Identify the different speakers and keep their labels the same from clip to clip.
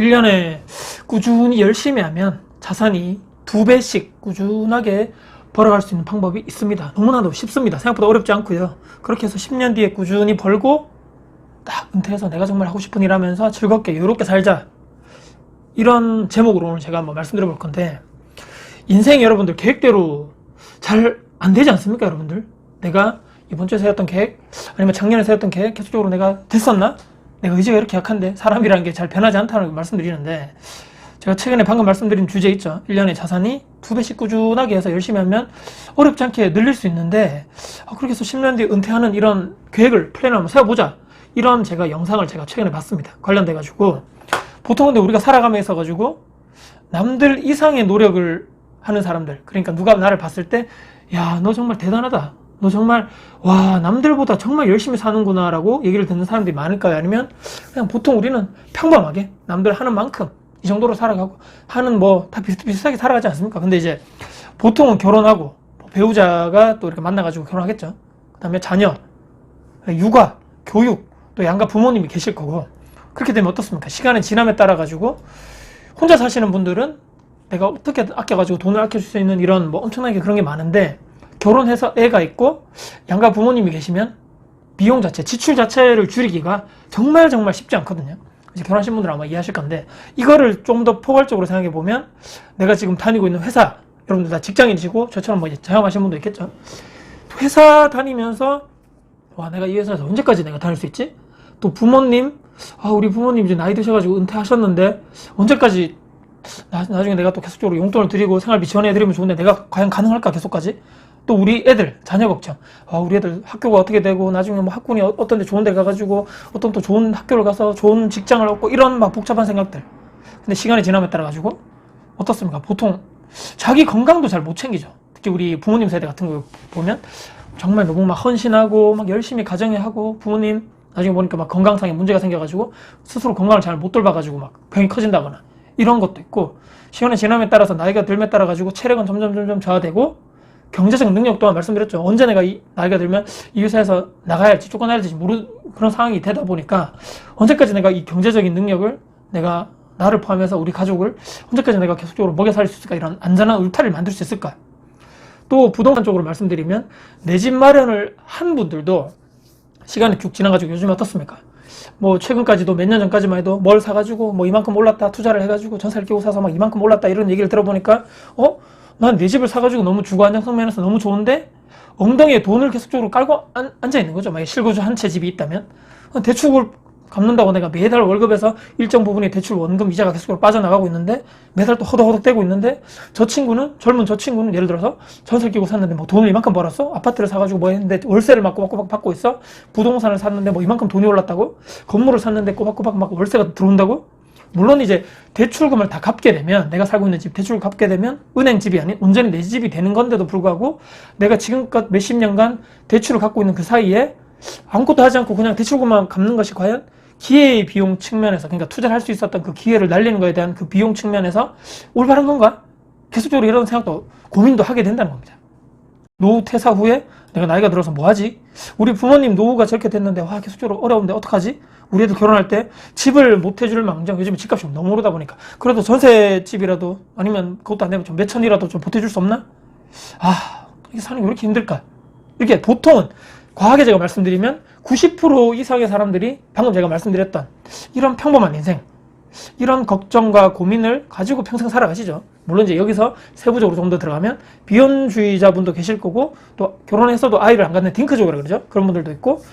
Speaker 1: 1년에 꾸준히 열심히 하면 자산이 2배씩 꾸준하게 벌어갈 수 있는 방법이 있습니다. 너무나도 쉽습니다. 생각보다 어렵지 않고요. 그렇게 해서 10년 뒤에 꾸준히 벌고 딱 은퇴해서 내가 정말 하고 싶은 일 하면서 즐겁게 여유롭게 살자, 이런 제목으로 오늘 제가 한번 말씀드려 볼 건데, 인생이 여러분들 계획대로 잘 안 되지 않습니까? 여러분들, 내가 이번 주에 세웠던 계획, 아니면 작년에 세웠던 계획 계속적으로 내가 됐었나? 내가 의지가 이렇게 약한데, 사람이라는 게 잘 변하지 않다는 말씀드리는데, 제가 최근에 방금 말씀드린 주제 있죠. 1년에 자산이 2배씩 꾸준하게 해서 열심히 하면 어렵지 않게 늘릴 수 있는데, 그렇게 해서 10년 뒤에 은퇴하는 이런 계획을, 플랜을 한번 세워보자, 이런 제가 영상을 제가 최근에 봤습니다. 관련돼 가지고, 보통 근데 우리가 살아가면서 있어가지고 남들 이상의 노력을 하는 사람들, 그러니까 누가 나를 봤을 때 야, 너 정말 대단하다, 너 정말 와, 남들보다 정말 열심히 사는구나 라고 얘기를 듣는 사람들이 많을까요? 아니면 그냥 보통 우리는 평범하게 남들 하는 만큼 이 정도로 살아가고, 하는 뭐 다 비슷비슷하게 살아가지 않습니까? 근데 이제 보통은 결혼하고 배우자가 또 이렇게 만나가지고 결혼하겠죠. 그 다음에 자녀, 육아, 교육, 또 양가 부모님이 계실 거고, 그렇게 되면 어떻습니까? 시간의 지남에 따라 가지고 혼자 사시는 분들은 내가 어떻게 아껴가지고 돈을 아낄 수 있는 이런 뭐 엄청나게 그런 게 많은데, 결혼해서 애가 있고 양가 부모님이 계시면 비용 자체, 지출 자체를 줄이기가 정말 쉽지 않거든요. 이제 결혼하신 분들은 아마 이해하실 건데, 이거를 좀 더 포괄적으로 생각해 보면, 내가 지금 다니고 있는 회사, 여러분들 다 직장인이시고 저처럼 뭐 이제 자영하시는 분도 있겠죠. 회사 다니면서 와, 내가 이 회사에서 언제까지 내가 다닐 수 있지? 또 부모님, 우리 부모님 이제 나이 드셔가지고 은퇴하셨는데 언제까지 나중에 내가 또 계속적으로 용돈을 드리고 생활비 지원해드리면 좋은데 내가 과연 가능할까, 계속까지? 또 우리 애들 자녀 걱정, 우리 애들 학교가 어떻게 되고 나중에 뭐 학군이 어떤 데 좋은 데 가가지고 어떤 또 좋은 학교를 가서 좋은 직장을 얻고, 이런 막 복잡한 생각들. 근데 시간이 지남에 따라 가지고 어떻습니까? 보통 자기 건강도 잘 못 챙기죠. 특히 우리 부모님 세대 같은 거 보면 정말 너무 막 헌신하고 막 열심히 가정에 하고, 부모님 나중에 보니까 막 건강상에 문제가 생겨가지고 스스로 건강을 잘 못 돌봐가지고 막 병이 커진다거나, 이런 것도 있고, 시간의 지남에 따라서 나이가 들에 따라 가지고 체력은 점점 저하되고, 경제적 능력 또한 말씀드렸죠. 언제 내가 나이가 들면 이 회사에서 나가야 할지 쫓겨나야 할지 모르는 그런 상황이 되다 보니까, 언제까지 내가 이 경제적인 능력을, 내가 나를 포함해서 우리 가족을 언제까지 내가 계속적으로 먹여 살릴 수 있을까, 이런 안전한 울타리를 만들 수 있을까. 또 부동산 쪽으로 말씀드리면, 내 집 마련을 한 분들도 시간이 쭉 지나가지고 요즘에 어떻습니까? 뭐 최근까지도 몇 년 전까지만 해도 뭘 사가지고 뭐 이만큼 올랐다, 투자를 해가지고 전세를 끼고 사서 막 이만큼 올랐다, 이런 얘기를 들어보니까 난 내 집을 사가지고 너무 주거 안정성 면에서 너무 좋은데 엉덩이에 돈을 계속적으로 깔고 앉아 있는 거죠. 만약에 실거주 한 채 집이 있다면 대출을 갚는다고 내가 매달 월급에서 일정 부분이 대출 원금 이자가 계속적으로 빠져나가고 있는데, 매달 또 허덕허덕 떼고 있는데, 젊은 저 친구는 예를 들어서 전세를 끼고 샀는데 뭐 돈을 이만큼 벌었어? 아파트를 사가지고 뭐 했는데 월세를 막 꼬박꼬박 받고 있어? 부동산을 샀는데 뭐 이만큼 돈이 올랐다고? 건물을 샀는데 꼬박꼬박 막 월세가 들어온다고? 물론 이제 대출금을 다 갚게 되면, 내가 살고 있는 집 대출을 갚게 되면 은행 집이 아닌 온전히 내 집이 되는 건데도 불구하고, 내가 지금껏 몇십 년간 대출을 갖고 있는 그 사이에 아무것도 하지 않고 그냥 대출금만 갚는 것이 과연 기회의 비용 측면에서, 그러니까 투자를 할 수 있었던 그 기회를 날리는 거에 대한 그 비용 측면에서 올바른 건가? 계속적으로 이런 생각도, 고민도 하게 된다는 겁니다. 노후 퇴사 후에 내가 나이가 들어서 뭐 하지? 우리 부모님 노후가 저렇게 됐는데 계속적으로 어려운데 어떡하지? 우리 애들 결혼할 때 집을 못 해줄 망정, 요즘에 집값이 너무 오르다 보니까 그래도 전세집이라도, 아니면 그것도 안 되면 좀 몇천이라도 좀 보태줄 수 없나? 이게 사는 게 왜 이렇게 힘들까? 이렇게 보통은, 과하게 제가 말씀드리면 90% 이상의 사람들이 방금 제가 말씀드렸던 이런 평범한 인생, 이런 걱정과 고민을 가지고 평생 살아가시죠. 물론 이제 여기서 세부적으로 좀 더 들어가면 비혼주의자분도 계실 거고, 또 결혼했어도 아이를 안 갖는 딩크족이라 그러죠. 그런 분들도 있고,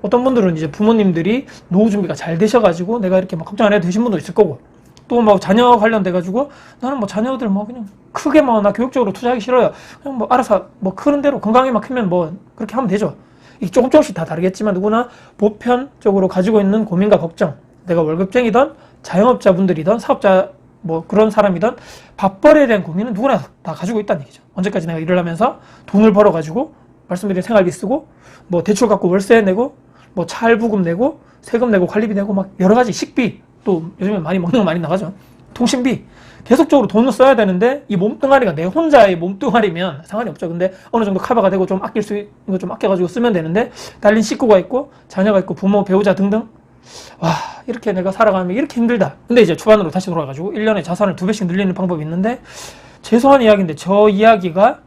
Speaker 1: 어떤 분들은 이제 부모님들이 노후 준비가 잘 되셔가지고 내가 이렇게 막 걱정 안 해도 되신 분도 있을 거고, 또 뭐 자녀 관련돼가지고 나는 뭐 자녀들 뭐 그냥 크게 뭐 나 교육적으로 투자하기 싫어요, 그냥 뭐 알아서 뭐 크는 대로 건강에만 크면 뭐 그렇게 하면 되죠. 이게 조금씩 다 다르겠지만 누구나 보편적으로 가지고 있는 고민과 걱정, 내가 월급쟁이든 자영업자분들이든 사업자 뭐 그런 사람이든 밥벌이에 대한 고민은 누구나 다 가지고 있다는 얘기죠. 언제까지 내가 일을 하면서 돈을 벌어가지고 말씀드린 생활비 쓰고, 뭐 대출 갖고 월세 내고, 뭐 차 할부금 내고, 세금 내고, 관리비 내고, 막 여러 가지 식비, 또 요즘에 많이 먹는 거 많이 나가죠. 통신비, 계속적으로 돈을 써야 되는데, 이 몸뚱아리가 내 혼자의 몸뚱아리면 상관이 없죠. 근데 어느 정도 커버가 되고 좀 아낄 수 있는 거 좀 아껴가지고 쓰면 되는데, 딸린 식구가 있고 자녀가 있고 부모 배우자 등등 와, 이렇게 내가 살아가면 이렇게 힘들다. 근데 이제 초반으로 다시 돌아가지고 1년에 자산을 2배씩 늘리는 방법이 있는데, 최소한 이야기인데 저 이야기가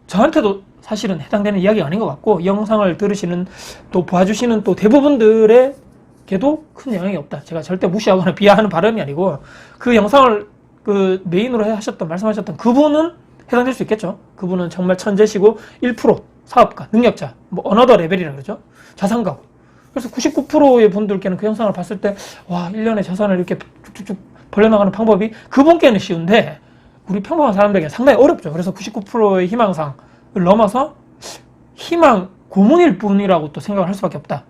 Speaker 1: 저한테도 사실은 해당되는 이야기가 아닌 것 같고, 이 영상을 들으시는 또 봐주시는 또 대부분들에게도 큰 영향이 없다. 제가 절대 무시하거나 비하하는 발언이 아니고, 그 영상을 그 메인으로 말씀하셨던 그분은 해당될 수 있겠죠. 그분은 정말 천재시고 1% 사업가, 능력자, 뭐 어너더 레벨이라 그러죠. 자산가고. 그래서 99%의 분들께는 그 영상을 봤을 때, 와, 1년에 자산을 이렇게 쭉쭉쭉 벌려나가는 방법이 그분께는 쉬운데, 우리 평범한 사람들에게 상당히 어렵죠. 그래서 99%의 희망상을 넘어서 희망 고문일 뿐이라고 또 생각을 할 수밖에 없다.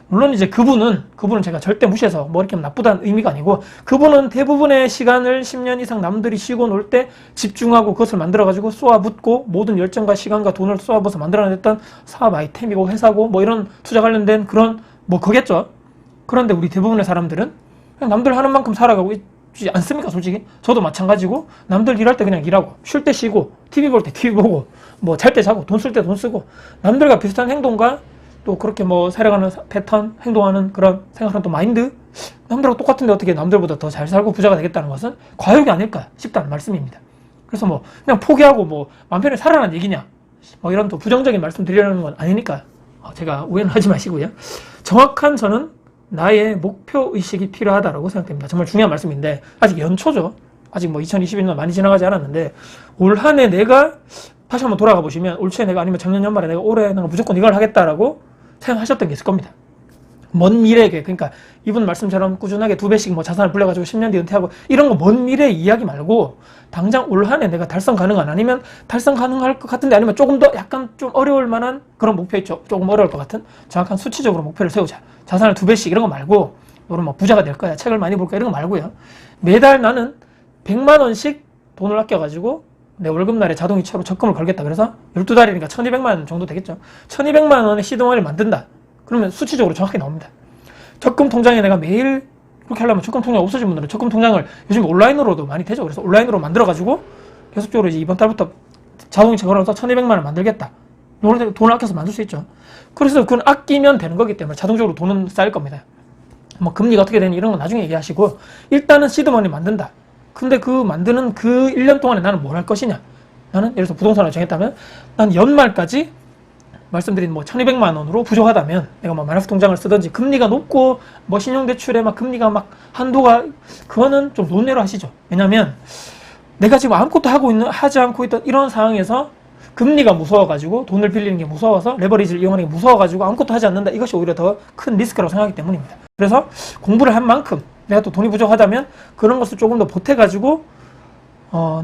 Speaker 1: 물론 이제 그분은 제가 절대 무시해서 뭐 이렇게 나쁘다는 의미가 아니고, 그분은 대부분의 시간을 10년 이상 남들이 쉬고 놀 때 집중하고 그것을 만들어가지고 쏘아붓고 모든 열정과 시간과 돈을 쏘아부어서 만들어냈던 사업 아이템이고 회사고 뭐 이런 투자 관련된 그런 뭐 거겠죠. 그런데 우리 대부분의 사람들은 그냥 남들 하는 만큼 살아가고 있지 않습니까? 솔직히 저도 마찬가지고, 남들 일할 때 그냥 일하고, 쉴 때 쉬고, TV 볼 때 TV 보고, 뭐 잘 때 자고, 돈 쓸 때 돈 쓰고, 남들과 비슷한 행동과 또 그렇게 뭐 살아가는 패턴, 행동하는 그런 생각하는 또 마인드, 남들하고 똑같은데 어떻게 남들보다 더 잘 살고 부자가 되겠다는 것은 과욕이 아닐까 싶다는 말씀입니다. 그래서 뭐 그냥 포기하고 뭐 맘 편히 살아라는 얘기냐, 뭐 이런 또 부정적인 말씀 드리려는 건 아니니까 제가 오해는 하지 마시고요. 정확한 저는 나의 목표 의식이 필요하다고 생각됩니다. 정말 중요한 말씀인데, 아직 연초죠. 아직 뭐 2021년 많이 지나가지 않았는데, 올 한 해 내가 다시 한번 돌아가 보시면, 올 초에 내가 아니면 작년 연말에 내가 올해 내가 무조건 이걸 하겠다라고 생각하셨던 게 있을 겁니다. 먼 미래 계획, 그러니까 이분 말씀처럼 꾸준하게 2배씩 뭐 자산을 불려가지고 10년 뒤 은퇴하고 이런 거 먼 미래 이야기 말고, 당장 올 한 해 내가 달성 가능한, 아니면 달성 가능할 것 같은데 아니면 조금 더 약간 좀 어려울 만한 그런 목표 있죠. 조금 어려울 것 같은 정확한 수치적으로 목표를 세우자. 자산을 2배씩 이런 거 말고, 너는 뭐 부자가 될 거야, 책을 많이 볼 거야, 이런 거 말고요. 매달 나는 100만 원씩 돈을 아껴가지고 내 월급날에 자동이체로 적금을 걸겠다. 그래서 12달이니까 1200만 원 정도 되겠죠. 1200만 원의 시동을 만든다. 그러면 수치적으로 정확히 나옵니다. 적금 통장에 내가 매일 그렇게 하려면, 적금 통장 없어진 분들은 적금 통장을 요즘 온라인으로도 많이 되죠. 그래서 온라인으로 만들어가지고 계속적으로 이제 이번 달부터 자동이체 걸어서 1200만 원 만들겠다. 돈을 아껴서 만들 수 있죠. 그래서 그건 아끼면 되는 거기 때문에 자동적으로 돈은 쌓일 겁니다. 뭐 금리가 어떻게 되는 이런 건 나중에 얘기하시고, 일단은 시드머니 만든다. 근데 그 만드는 그 1년 동안에 나는 뭘 할 것이냐. 나는 예를 들어서 부동산을 정했다면, 난 연말까지 말씀드린 뭐 1200만 원으로 부족하다면 내가 뭐 마이너스 통장을 쓰든지, 금리가 높고 뭐 신용대출에 막 금리가 막 한도가, 그거는 좀 논외로 하시죠. 왜냐면 내가 지금 아무것도 하지 않고 있던 이런 상황에서 금리가 무서워가지고, 돈을 빌리는 게 무서워서, 레버리지를 이용하는 게 무서워가지고 아무것도 하지 않는다. 이것이 오히려 더 큰 리스크라고 생각하기 때문입니다. 그래서 공부를 한 만큼 내가 또 돈이 부족하다면 그런 것을 조금 더 보태가지고,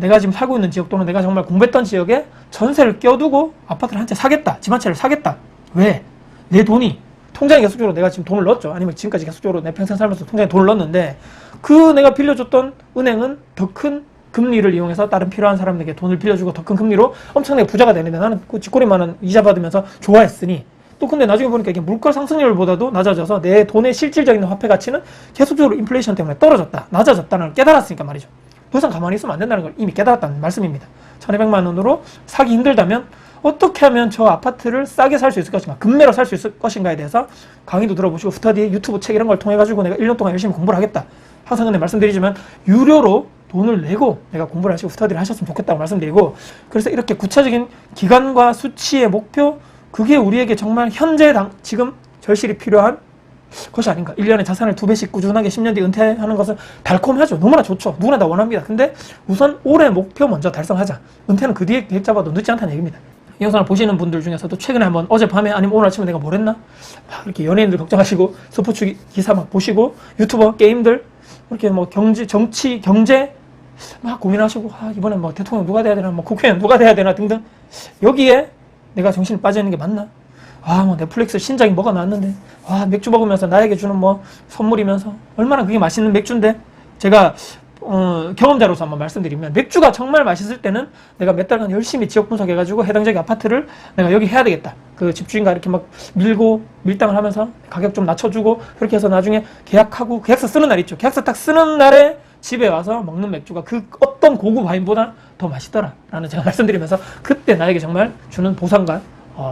Speaker 1: 내가 지금 살고 있는 지역, 또는 내가 정말 공부했던 지역에 전세를 껴두고 아파트를 한 채 사겠다. 집 한 채를 사겠다. 왜? 내 돈이 통장에 계속적으로 내가 지금 돈을 넣었죠. 아니면 지금까지 계속적으로 내 평생 살면서 통장에 돈을 넣었는데, 그 내가 빌려줬던 은행은 더 큰 금리를 이용해서 다른 필요한 사람에게 돈을 빌려주고 더 큰 금리로 엄청나게 부자가 되는데, 나는 그 쥐꼬리만한 이자 받으면서 좋아했으니, 또 근데 나중에 보니까 이게 물가 상승률보다도 낮아져서 내 돈의 실질적인 화폐 가치는 계속적으로 인플레이션 때문에 떨어졌다, 낮아졌다는 걸 깨달았으니까 말이죠. 더 이상 가만히 있으면 안 된다는 걸 이미 깨달았다는 말씀입니다. 1200만 원으로 사기 힘들다면 어떻게 하면 저 아파트를 싸게 살 수 있을 것인가, 금매로 살 수 있을 것인가에 대해서 강의도 들어보시고, 스터디, 유튜브 책 이런 걸 통해 가지고 내가 1년 동안 열심히 공부를 하겠다. 항상 근데 말씀드리지만, 유료로 돈을 내고 내가 공부를 하시고 스터디를 하셨으면 좋겠다고 말씀드리고, 그래서 이렇게 구체적인 기간과 수치의 목표, 그게 우리에게 정말 현재 지금 절실히 필요한 것이 아닌가. 1년에 자산을 2배씩 꾸준하게 10년 뒤 은퇴하는 것은 달콤하죠. 너무나 좋죠. 누구나 다 원합니다. 근데 우선 올해 목표 먼저 달성하자. 은퇴는 그 뒤에 계획 잡아도 늦지 않다는 얘기입니다. 이 영상을 보시는 분들 중에서도 최근에 한번, 어젯밤에 아니면 오늘 아침에 내가 뭘 했나? 막 이렇게 연예인들 걱정하시고 스포츠 기사 막 보시고, 유튜버, 게임들, 이렇게 뭐 정치, 경제 막 고민하시고, 이번에 뭐 대통령 누가 돼야 되나, 뭐 국회의원 누가 돼야 되나 등등, 여기에 내가 정신이 빠져있는 게 맞나? 뭐 넷플릭스 신작이 뭐가 나왔는데, 맥주 먹으면서 나에게 주는 뭐 선물이면서, 얼마나 그게 맛있는 맥주인데, 제가 경험자로서 한번 말씀드리면, 맥주가 정말 맛있을 때는 내가 몇 달간 열심히 지역 분석해가지고 해당 지역의 아파트를 내가 여기 해야 되겠다. 그 집주인과 이렇게 막 밀당을 하면서 가격 좀 낮춰주고, 그렇게 해서 나중에 계약하고, 계약서 쓰는 날 있죠. 계약서 딱 쓰는 날에 집에 와서 먹는 맥주가 그 어떤 고급 와인보다 더 맛있더라라는 제가 말씀드리면서, 그때 나에게 정말 주는 보상과,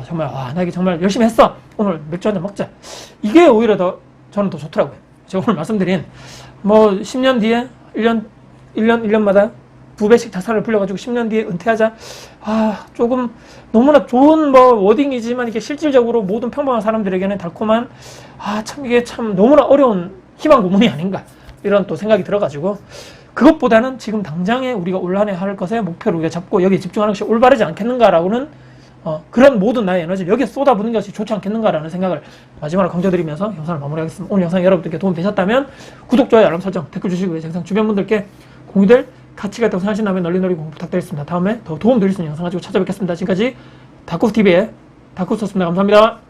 Speaker 1: 정말 나에게 정말 열심히 했어, 오늘 맥주 한잔 먹자, 이게 오히려 더 저는 더 좋더라고요. 제가 오늘 말씀드린 뭐 10년 뒤에 1년마다 2배씩 자산을 불려가지고 10년 뒤에 은퇴하자. 조금 너무나 좋은 뭐 워딩이지만 이게 실질적으로 모든 평범한 사람들에게는 달콤한 참 이게 참 너무나 어려운 희망 고문이 아닌가 이런 또 생각이 들어가지고 그것보다는 지금 당장에 우리가 올 한 해 할 것에 목표를 우리가 잡고 여기에 집중하는 것이 올바르지 않겠는가라고는 그런 모든 나의 에너지를 여기에 쏟아붓는 것이 좋지 않겠는가라는 생각을 마지막으로 강조드리면서 영상을 마무리하겠습니다. 오늘 영상이 여러분들께 도움이 되셨다면 구독, 좋아요, 알람 설정, 댓글 주시고요. 영상 주변 분들께 공유될 가치가 있다고 생각하신다면 널리 공유 부탁드리겠습니다. 다음에 더 도움 드릴 수 있는 영상 가지고 찾아뵙겠습니다. 지금까지 다쿠스TV의 다쿠스였습니다. 감사합니다.